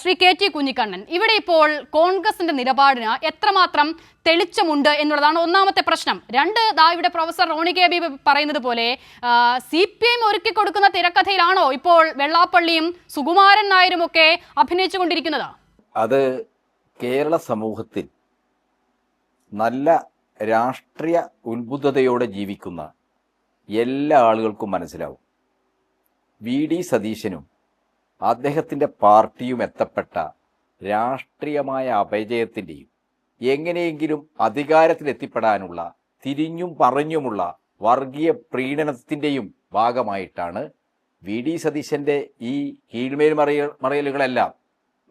Shri K T Kunhikannan, ഇവിടെ ഇപ്പോൾ കോൺഗ്രസിന്റെ നിലപാടിന് എത്രമാത്രം തെളിച്ചമുണ്ട് എന്നുള്ളതാണ് ഒന്നാമത്തെ പ്രശ്നം. രണ്ട്, ഇവിടെ പ്രൊഫസർ റോണി കെ ബേബി പറയുന്നത് പോലെ CPM ഒരുക്കി കൊടുക്കുന്ന തിരക്കഥയിലാണോ ഇപ്പോൾ വെള്ളാപ്പള്ളിയും സുകുമാരൻ നായരും ഒക്കെ അഭിനയിച്ചുകൊണ്ടിരിക്കുന്നത്? അത് കേരള സമൂഹത്തിൽ നല്ല രാഷ്ട്രീയ ഉത്ബുദ്ധതയോടെ ജീവിക്കുന്ന എല്ലാ ആളുകൾക്കും മനസ്സിലാവും. VD സതീശനും അദ്ദേഹത്തിൻ്റെ പാർട്ടിയും എത്തപ്പെട്ട രാഷ്ട്രീയമായ അപജയത്തിൻ്റെയും എങ്ങനെയെങ്കിലും അധികാരത്തിലെത്തിപ്പെടാനുള്ള തിരിഞ്ഞും പറഞ്ഞുമുള്ള വർഗീയ പ്രീണനത്തിൻ്റെയും ഭാഗമായിട്ടാണ് VD സതീശൻ്റെ ഈ കീഴ്മേൽ മറിയലുകളെല്ലാം.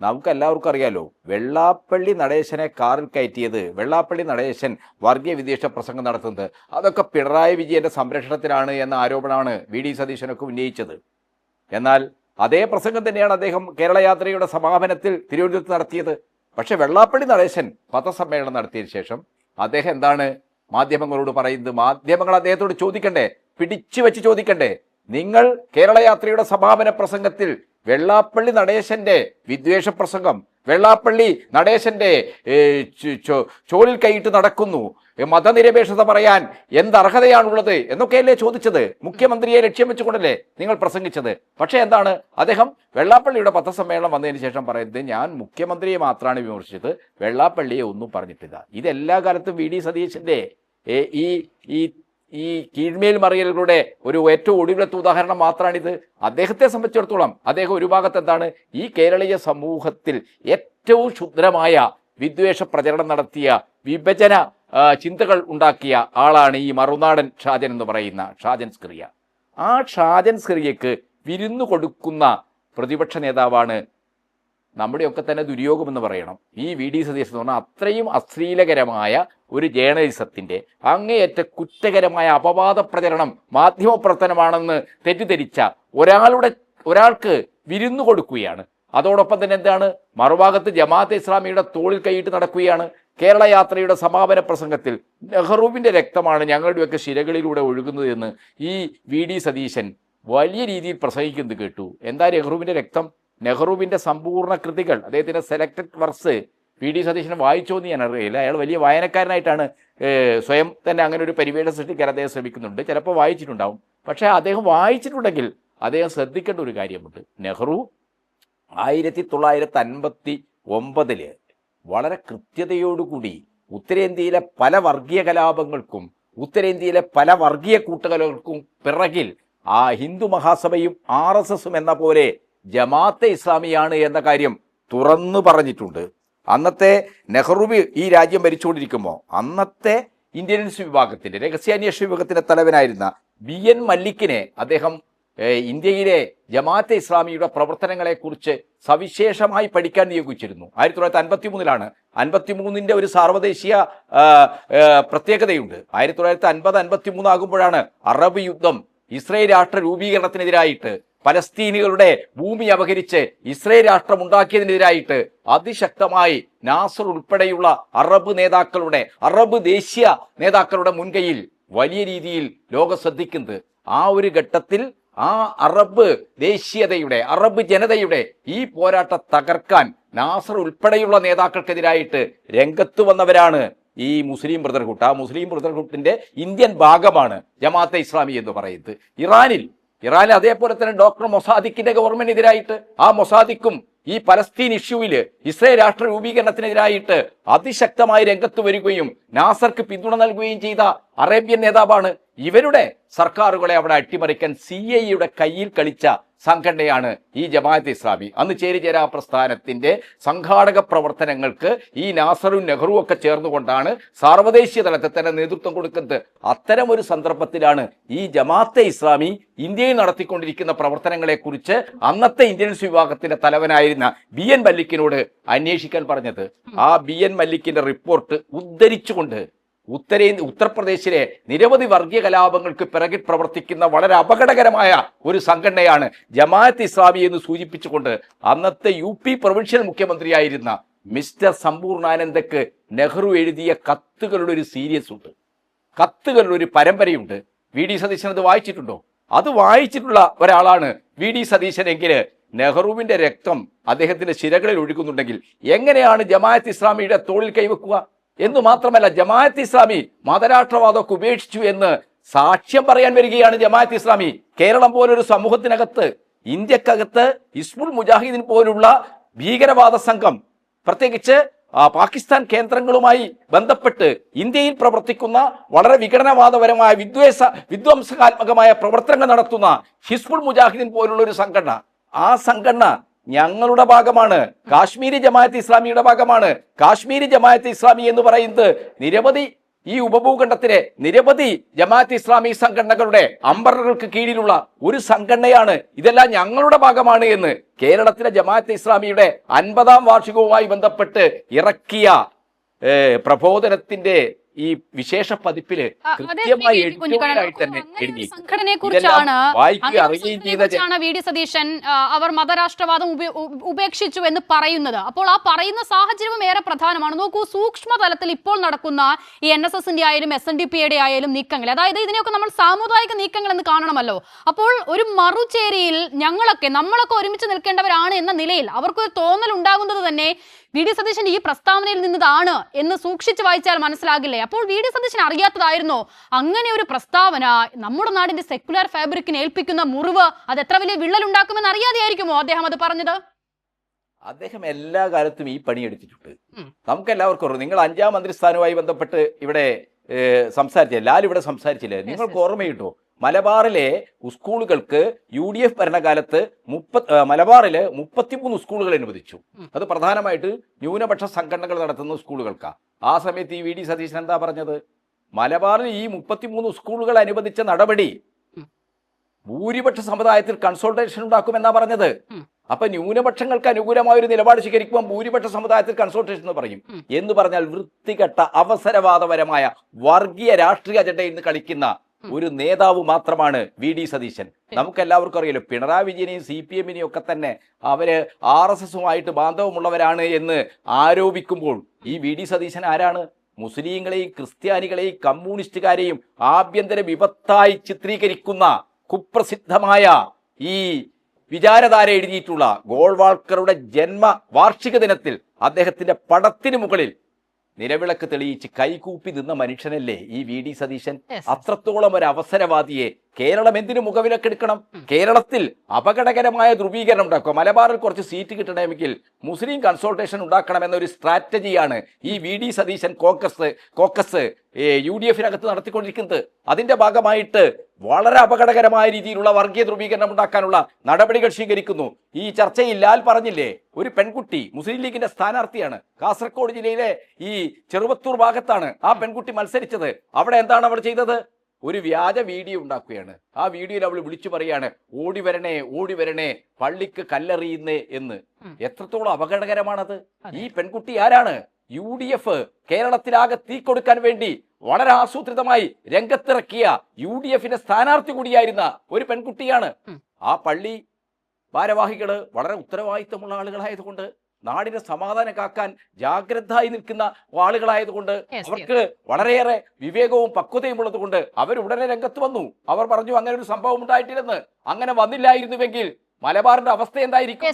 നമുക്കെല്ലാവർക്കും അറിയാലോ, വെള്ളാപ്പള്ളി നടേശനെ കാറിൽ കയറ്റിയത്, വെള്ളാപ്പള്ളി നടേശൻ വർഗീയ വിദ്വേഷ പ്രസംഗം നടത്തുന്നത്, അതൊക്കെ പിണറായി വിജയൻ്റെ സംരക്ഷണത്തിലാണ് എന്ന ആരോപണമാണ് VD സതീശനൊക്കെ ഉന്നയിച്ചത്. എന്നാൽ അതേ പ്രസംഗം തന്നെയാണ് അദ്ദേഹം കേരള യാത്രയുടെ സമാപനത്തിൽ തിരുവനന്തപുരത്ത് നടത്തിയത്. പക്ഷെ വെള്ളാപ്പള്ളി നടേശൻ പത്രസമ്മേളനം നടത്തിയതിനു ശേഷം അദ്ദേഹം എന്താണ് മാധ്യമങ്ങളോട് പറയുന്നത്? മാധ്യമങ്ങൾ അദ്ദേഹത്തോട് ചോദിക്കണ്ടേ, പിടിച്ചു വെച്ച് ചോദിക്കണ്ടേ, നിങ്ങൾ കേരള യാത്രയുടെ സമാപന പ്രസംഗത്തിൽ വെള്ളാപ്പള്ളി നടേശന്റെ വിദ്വേഷ പ്രസംഗം, വെള്ളാപ്പള്ളി നടേശന്റെ ചോലിൽ കൈയിട്ട് നടക്കുന്നു, മതനിരപേക്ഷത പറയാൻ എന്തർഹതയാണുള്ളത് എന്നൊക്കെയല്ലേ ചോദിച്ചത്? മുഖ്യമന്ത്രിയെ ലക്ഷ്യം വെച്ചുകൊണ്ടല്ലേ നിങ്ങൾ പ്രസംഗിച്ചത്? പക്ഷേ എന്താണ് അദ്ദേഹം വെള്ളാപ്പള്ളിയുടെ പത്രസമ്മേളനം വന്നതിന് ശേഷം പറയുന്നത്? ഞാൻ മുഖ്യമന്ത്രിയെ മാത്രമാണ് വിമർശിച്ചത്, വെള്ളാപ്പള്ളിയെ ഒന്നും പറഞ്ഞിട്ടില്ല. ഇതെല്ലാ കാലത്തും VD സതീശന്റെ ഈ കീഴ്മേൽ മറിയലുകളുടെ ഒരു ഏറ്റവും ഒടുവിലത്തെ ഉദാഹരണം മാത്രമാണിത്. അദ്ദേഹത്തെ സംബന്ധിച്ചിടത്തോളം അദ്ദേഹം ഒരു ഭാഗത്ത് എന്താണ്, ഈ കേരളീയ സമൂഹത്തിൽ ഏറ്റവും ക്ഷുദ്രമായ വിദ്വേഷ പ്രചരണം നടത്തിയ, വിഭജന ചിന്തകൾ ഉണ്ടാക്കിയ ആളാണ് ഈ മറുനാടൻ ഷാജൻ എന്ന് പറയുന്ന ഷാജൻ സ്ക്രിയ. ആ ഷാജൻ സ്ക്രിയക്ക് വിരുന്നു കൊടുക്കുന്ന പ്രതിപക്ഷ നേതാവാണ് നമ്മുടെയൊക്കെ തന്നെ ദുര്യോഗം എന്ന് പറയണം ഈ VD സതീശൻ എന്ന് പറഞ്ഞാൽ. അത്രയും അശ്ലീലകരമായ ഒരു ജേർണലിസത്തിൻ്റെ അങ്ങേയറ്റ കുറ്റകരമായ അപവാദ പ്രചരണം, മാധ്യമപ്രവർത്തനമാണെന്ന് തെറ്റിദ്ധരിച്ച ഒരാൾക്ക് വിരുന്നു കൊടുക്കുകയാണ്. അതോടൊപ്പം തന്നെ എന്താണ്, മറുഭാഗത്ത് ജമാഅത്തെ ഇസ്ലാമിയുടെ തോളിൽ കൈയിട്ട് നടക്കുകയാണ്. കേരള യാത്രയുടെ സമാപന പ്രസംഗത്തിൽ നെഹ്റുവിൻ്റെ രക്തമാണ് ഞങ്ങളുടെയൊക്കെ ശിരകളിലൂടെ ഒഴുകുന്നത് എന്ന് ഈ VD സതീശൻ വലിയ രീതിയിൽ പ്രസംഗിക്കുന്നത് കേട്ടു. എന്താ നെഹ്റുവിൻ്റെ രക്തം? നെഹ്റുവിൻ്റെ സമ്പൂർണ്ണ കൃതികൾ, അദ്ദേഹത്തിൻ്റെ സെലക്ടഡ് വർക്ക്സ് VD സതീശനെ വായിച്ചോ എന്ന് ഞാൻ അറിയില്ല. അയാൾ വലിയ വായനക്കാരനായിട്ടാണ് സ്വയം തന്നെ അങ്ങനെ ഒരു പരിവേഷം സൃഷ്ടിക്കാൻ അദ്ദേഹം ശ്രമിക്കുന്നുണ്ട്. ചിലപ്പോൾ വായിച്ചിട്ടുണ്ടാവും. പക്ഷേ അദ്ദേഹം വായിച്ചിട്ടുണ്ടെങ്കിൽ അദ്ദേഹം ശ്രദ്ധിക്കേണ്ട ഒരു കാര്യമുണ്ട്. നെഹ്റു 1959 വളരെ കൃത്യതയോടുകൂടി ഉത്തരേന്ത്യയിലെ പല വർഗീയ കലാപങ്ങൾക്കും ഉത്തരേന്ത്യയിലെ പല വർഗീയ കൂട്ടുകലകൾക്കും പിറകിൽ ആ ഹിന്ദു മഹാസഭയും RSSും എന്ന പോലെ ജമാഅത്തെ ഇസ്ലാമിയാണ് എന്ന കാര്യം തുറന്നു പറഞ്ഞിട്ടുണ്ട്. അന്നത്തെ നെഹ്റു ഈ രാജ്യം ഭരിച്ചുകൊണ്ടിരിക്കുമ്പോൾ അന്നത്തെ ഇന്റലിജൻസ് വിഭാഗത്തിൻ്റെ രഹസ്യാന്വേഷണ വിഭാഗത്തിൻ്റെ തലവനായിരുന്ന BN മല്ലിക്കിനെ അദ്ദേഹം ഇന്ത്യയിലെ ജമാഅത്തെ ഇസ്ലാമിയുടെ പ്രവർത്തനങ്ങളെക്കുറിച്ച് സവിശേഷമായി പഠിക്കാൻ നിയോഗിച്ചിരുന്നു. 1953 53 ഒരു സാർവദേശീയ പ്രത്യേകതയുണ്ട്. 1950-53 ആകുമ്പോഴാണ് അറബ് യുദ്ധം, ഇസ്രയേൽ രാഷ്ട്ര രൂപീകരണത്തിനെതിരായിട്ട്, പലസ്തീനികളുടെ ഭൂമി അപഹരിച്ച് ഇസ്രയേൽ രാഷ്ട്രം ഉണ്ടാക്കിയതിനെതിരായിട്ട് അതിശക്തമായി നാസർ ഉൾപ്പെടെയുള്ള അറബ് ദേശീയ നേതാക്കളുടെ മുൻകൈയിൽ വലിയ രീതിയിൽ ലോകം ശ്രദ്ധിക്കുന്നത്. ആ ഒരു ഘട്ടത്തിൽ ആ അറബ് ദേശീയതയുടെ, അറബ് ജനതയുടെ ഈ പോരാട്ടം തകർക്കാൻ നാസർ ഉൾപ്പെടെയുള്ള നേതാക്കൾക്കെതിരായിട്ട് രംഗത്ത് വന്നവരാണ് ഈ മുസ്ലിം ബ്രദർഹുഡ്. ആ മുസ്ലിം ബ്രദർഹുഡിന്റെ ഇന്ത്യൻ ഭാഗമാണ് ജമാഅത്തെ ഇസ്ലാമി എന്ന് പറയുന്നത്. ഇറാനിൽ അതേപോലെ തന്നെ ഡോക്ടർ മൊസാദിക്കിന്റെ ഗവൺമെന്റിനെതിരായിട്ട്, ആ മൊസാദിക്കും ഈ പലസ്തീൻ ഇഷ്യൂവിൽ ഇസ്രയേൽ രാഷ്ട്ര രൂപീകരണത്തിനെതിരായിട്ട് അതിശക്തമായി രംഗത്ത് വരികയും നാസർക്ക് പിന്തുണ നൽകുകയും ചെയ്ത അറേബ്യൻ നേതാവാണ്. ഇവരുടെ സർക്കാരുകളെ അവിടെ അട്ടിമറിക്കാൻ CIA കയ്യിൽ കളിച്ച സംഘടനയാണ് ഈ ജമാഅത്തെ ഇസ്ലാമി. അന്ന് ചേരിചേരാ പ്രസ്ഥാനത്തിന്റെ സംഘാടക പ്രവർത്തനങ്ങൾക്ക് ഈ നാസറും നെഹ്റുവും ഒക്കെ ചേർന്നുകൊണ്ടാണ് സാർവദേശീയ തലത്തിൽ തന്നെ നേതൃത്വം കൊടുക്കുന്നത്. അത്തരമൊരു സന്ദർഭത്തിലാണ് ഈ ജമാഅത്തെ ഇസ്ലാമി ഇന്ത്യയിൽ നടത്തിക്കൊണ്ടിരിക്കുന്ന പ്രവർത്തനങ്ങളെക്കുറിച്ച് അന്നത്തെ ഇന്റലിജൻസ് വിഭാഗത്തിന്റെ തലവനായിരുന്ന BN മല്ലിക്കിനോട് അന്വേഷിക്കാൻ പറഞ്ഞത്. ആ BN മല്ലിക്കിന്റെ റിപ്പോർട്ട് ഉദ്ധരിച്ചുകൊണ്ട് ഉത്തർപ്രദേശിലെ നിരവധി വർഗീയ കലാപങ്ങൾക്ക് പിറകിൽ പ്രവർത്തിക്കുന്ന വളരെ അപകടകരമായ ഒരു സംഘടനയാണ് ജമാഅത്ത് ഇസ്ലാമി എന്ന് സൂചിപ്പിച്ചുകൊണ്ട് അന്നത്തെ UP പ്രൊവിൻഷ്യൽ മുഖ്യമന്ത്രിയായിരുന്ന മിസ്റ്റർ സമ്പൂർണാനന്ദക്ക് നെഹ്റു എഴുതിയ കത്തുകളുടെ ഒരു സീരീസ് ഉണ്ട്, കത്തുകളുടെ ഒരു പരമ്പരയുണ്ട്. VD സതീശൻ അത് വായിച്ചിട്ടുണ്ടോ? അത് വായിച്ചിട്ടുള്ള ഒരാളാണ് VD സതീശൻ എങ്കിൽ നെഹ്റുവിന്റെ രക്തം അദ്ദേഹത്തിന്റെ ശിരകളിൽ ഒഴുകുന്നുണ്ടെങ്കിൽ എങ്ങനെയാണ് ജമാഅത്ത് ഇസ്ലാമിയുടെ തോളിൽ കൈവെക്കുക? എന്ന് മാത്രമല്ല, ജമാഅത്ത് ഇസ്ലാമി മതരാഷ്ട്രവാദമൊക്കെ ഉപേക്ഷിച്ചു എന്ന് സാക്ഷ്യം പറയാൻ വരികയാണ് ജമാഅത്ത് ഇസ്ലാമി. കേരളം പോലൊരു സമൂഹത്തിനകത്ത്, ഇന്ത്യക്കകത്ത് ഹിസ്ബുൾ മുജാഹിദീൻ പോലുള്ള ഭീകരവാദ സംഘം, പ്രത്യേകിച്ച് പാകിസ്ഥാൻ കേന്ദ്രങ്ങളുമായി ബന്ധപ്പെട്ട് ഇന്ത്യയിൽ പ്രവർത്തിക്കുന്ന വളരെ വിഘടനവാദപരമായ വിധ്വംസകാത്മകമായ പ്രവർത്തനങ്ങൾ നടത്തുന്ന ഹിസ്ബുൾ മുജാഹിദീൻ പോലുള്ള ഒരു സംഘടന, ആ സംഘടന ഞങ്ങളുടെ ഭാഗമാണ്, കാശ്മീരി ജമാഅത്ത് ഇസ്ലാമിയുടെ ഭാഗമാണ്. കാശ്മീരി ജമാഅത്ത് ഇസ്ലാമി എന്ന് പറയുന്നത് നിരവധി ഈ ഉപഭൂഖണ്ഡത്തിലെ നിരവധി ജമാഅത്ത് ഇസ്ലാമി സംഘടനകളുടെ അമ്പറകൾക്ക് കീഴിലുള്ള ഒരു സംഘടനയാണ്. ഇതെല്ലാം ഞങ്ങളുടെ ഭാഗമാണ് എന്ന് കേരളത്തിലെ ജമാഅത്ത് ഇസ്ലാമിയുടെ 50ാം വാർഷികവുമായി ബന്ധപ്പെട്ട് ഇറക്കിയ പ്രബോധനത്തിന്റെ ഈ വിശേഷ പതിപ്പില് കൃത്യമായി തന്നെ എഴുതി. വി ഡി സതീശൻ അവർ മതരാഷ്ട്രവാദം ഉപേക്ഷിച്ചു എന്ന് പറയുന്നത്. അപ്പോൾ ആ പറയുന്ന സാഹചര്യവും ഏറെ പ്രധാനമാണ്. നോക്കൂ, സൂക്ഷ്മ തലത്തിൽ ഇപ്പോൾ നടക്കുന്ന ഈ NSSന്റെ ആയാലും SNDPയുടെ ആയാലും നീക്കങ്ങൾ, അതായത് ഇതിനെയൊക്കെ നമ്മൾ സാമുദായിക നീക്കങ്ങൾ എന്ന് കാണണമല്ലോ. അപ്പോൾ ഒരു മറുചേരിയിൽ നമ്മളൊക്കെ ഒരുമിച്ച് നിൽക്കേണ്ടവരാണ് എന്ന നിലയിൽ അവർക്കൊരു തോന്നൽ ഉണ്ടാകുന്നത് തന്നെ വി ഡി സതീശൻ ഈ പ്രസ്താവനയിൽ നിന്നതാണ് എന്ന് സൂക്ഷിച്ചു വായിച്ചാൽ മനസ്സിലാകില്ലേ? അപ്പോൾ വി ഡി സതീശൻ അറിയാത്തതായിരുന്നോ അങ്ങനെ ഒരു പ്രസ്താവന നമ്മുടെ നാടിന്റെ സെക്യുലർ ഫാബ്രിക്കിനെ ഏൽപ്പിക്കുന്ന മുറിവ് അത് എത്ര വലിയ വിള്ളലുണ്ടാക്കുമെന്ന് അറിയാതെയായിരിക്കുമോ അദ്ദേഹം അത് പറഞ്ഞത്? അദ്ദേഹം എല്ലാ കാലത്തും ഈ പണിയെടുത്തിട്ടുണ്ട്. നമുക്ക് എല്ലാവർക്കും അറിയാം. നിങ്ങൾ 5ാം മന്ത്രിസ്ഥാനവുമായി ബന്ധപ്പെട്ട് ഇവിടെ സംസാരിച്ചില്ല, ലാൽ ഇവിടെ സംസാരിച്ചില്ലേ? നിങ്ങൾക്ക് ഓർമ്മയിട്ടോ? മലബാറിലെ സ്കൂളുകൾക്ക് UDF ഭരണകാലത്ത് മലബാറില് 33 സ്കൂളുകൾ അനുവദിച്ചു. അത് പ്രധാനമായിട്ട് ന്യൂനപക്ഷ സംഘടനകൾ നടത്തുന്ന സ്കൂളുകൾക്കാണ്. ആ സമയത്ത് ഈ വി ഡി സതീശൻ എന്താ പറഞ്ഞത്? മലബാറിൽ ഈ 33 സ്കൂളുകൾ അനുവദിച്ച നടപടി ഭൂരിപക്ഷ സമുദായത്തിൽ കൺസൾട്ടേഷൻ ഉണ്ടാക്കുമെന്നാ പറഞ്ഞത്. അപ്പൊ ന്യൂനപക്ഷങ്ങൾക്ക് അനുകൂലമായ ഒരു നിലപാട് സ്വീകരിക്കുമ്പോൾ ഭൂരിപക്ഷ സമുദായത്തിൽ കൺസൾട്ടേഷൻ എന്ന് പറയും. എന്ന് പറഞ്ഞാൽ വൃത്തികെട്ട അവസരവാദപരമായ വർഗീയ രാഷ്ട്രീയ അജണ്ടയിൽ നിന്ന് കളിക്കുന്ന ഒരു നേതാവ് മാത്രമാണ് വി ഡി സതീശൻ. നമുക്കെല്ലാവർക്കും അറിയാലോ, പിണറായി വിജയനെയും CPM-നെയും ഒക്കെ തന്നെ അവര് RSSുമായിട്ട് ബാന്ധവമുള്ളവരാണ് എന്ന് ആരോപിക്കുമ്പോൾ ഈ വി ഡി സതീശൻ ആരാണ്? മുസ്ലിങ്ങളെയും ക്രിസ്ത്യാനികളെയും കമ്മ്യൂണിസ്റ്റുകാരെയും ആഭ്യന്തര വിപത്തായി ചിത്രീകരിക്കുന്ന കുപ്രസിദ്ധമായ ഈ വിചാരധാര എഴുതിയിട്ടുള്ള ഗോൾവാൾക്കറുടെ വാർഷിക ദിനത്തിൽ അദ്ദേഹത്തിന്റെ പടത്തിന് മുകളിൽ നിലവിളക്ക് തെളിയിച്ച് കൈകൂപ്പി നിന്ന മനുഷ്യനല്ലേ ഈ വി ഡി സതീശൻ? അത്രത്തോളം ഒരു അവസരവാദിയെ കേരളം എന്തിനു മുഖവിലക്കെടുക്കണം? കേരളത്തിൽ അപകടകരമായ ധ്രുവീകരണം ഉണ്ടാക്കുക, മലബാറിൽ കുറച്ച് സീറ്റ് കിട്ടണമെങ്കിൽ മുസ്ലിം കൺസൾട്ടേഷൻ ഉണ്ടാക്കണമെന്നൊരു സ്ട്രാറ്റജിയാണ് ഈ വി ഡി സതീശൻ കോക്കസ് UDF-നകത്ത് നടത്തിക്കൊണ്ടിരിക്കുന്നത്. അതിന്റെ ഭാഗമായിട്ട് വളരെ അപകടകരമായ രീതിയിലുള്ള വർഗീയ ധ്രുവീകരണം ഉണ്ടാക്കാനുള്ള നടപടികൾ സ്വീകരിക്കുന്നു. ഈ ചർച്ചയിൽ ലാൽ പറഞ്ഞില്ലേ, ഒരു പെൺകുട്ടി മുസ്ലിം ലീഗിന്റെ സ്ഥാനാർത്ഥിയാണ്, കാസർഗോഡ് ജില്ലയിലെ ഈ ചെറുവത്തൂർ ഭാഗത്താണ് ആ പെൺകുട്ടി മത്സരിച്ചത്. അവിടെ എന്താണ് അവൾ ചെയ്തത്? ഒരു വ്യാജ വീഡിയോ ഉണ്ടാക്കുകയാണ്. ആ വീഡിയോയിൽ അവൾ വിളിച്ചു പറയാണ്, ഓടി വരണേ പള്ളിക്ക് കല്ലെറിയുന്നേ എന്ന്. എത്രത്തോളം അപകടകരമാണത്? ഈ പെൺകുട്ടി ആരാണ്? UDF കേരളത്തിലാകെ തീ കൊടുക്കാൻ വേണ്ടി വളരെ ആസൂത്രിതമായി രംഗത്തിറക്കിയ UDF-ന്റെ സ്ഥാനാർത്ഥി കൂടിയായിരുന്ന ഒരു പെൺകുട്ടിയാണ്. ആ പള്ളി ഭാരവാഹികള് വളരെ ഉത്തരവാദിത്തമുള്ള ആളുകളായതുകൊണ്ട്, നാടിനെ സമാധാനം കാക്കാൻ ജാഗ്രതയായി നിൽക്കുന്ന ആളുകളായതുകൊണ്ട്, അവർക്ക് വളരെയേറെ വിവേകവും പക്വതയും ഉള്ളത് കൊണ്ട് അവർ ഉടനെ രംഗത്ത് വന്നു. അവർ പറഞ്ഞു അങ്ങനെ ഒരു സംഭവം ഉണ്ടായിട്ടില്ലെന്ന്. അങ്ങനെ വന്നില്ലായിരുന്നുവെങ്കിൽ മലബാറിന്റെ അവസ്ഥ എന്തായിരിക്കും?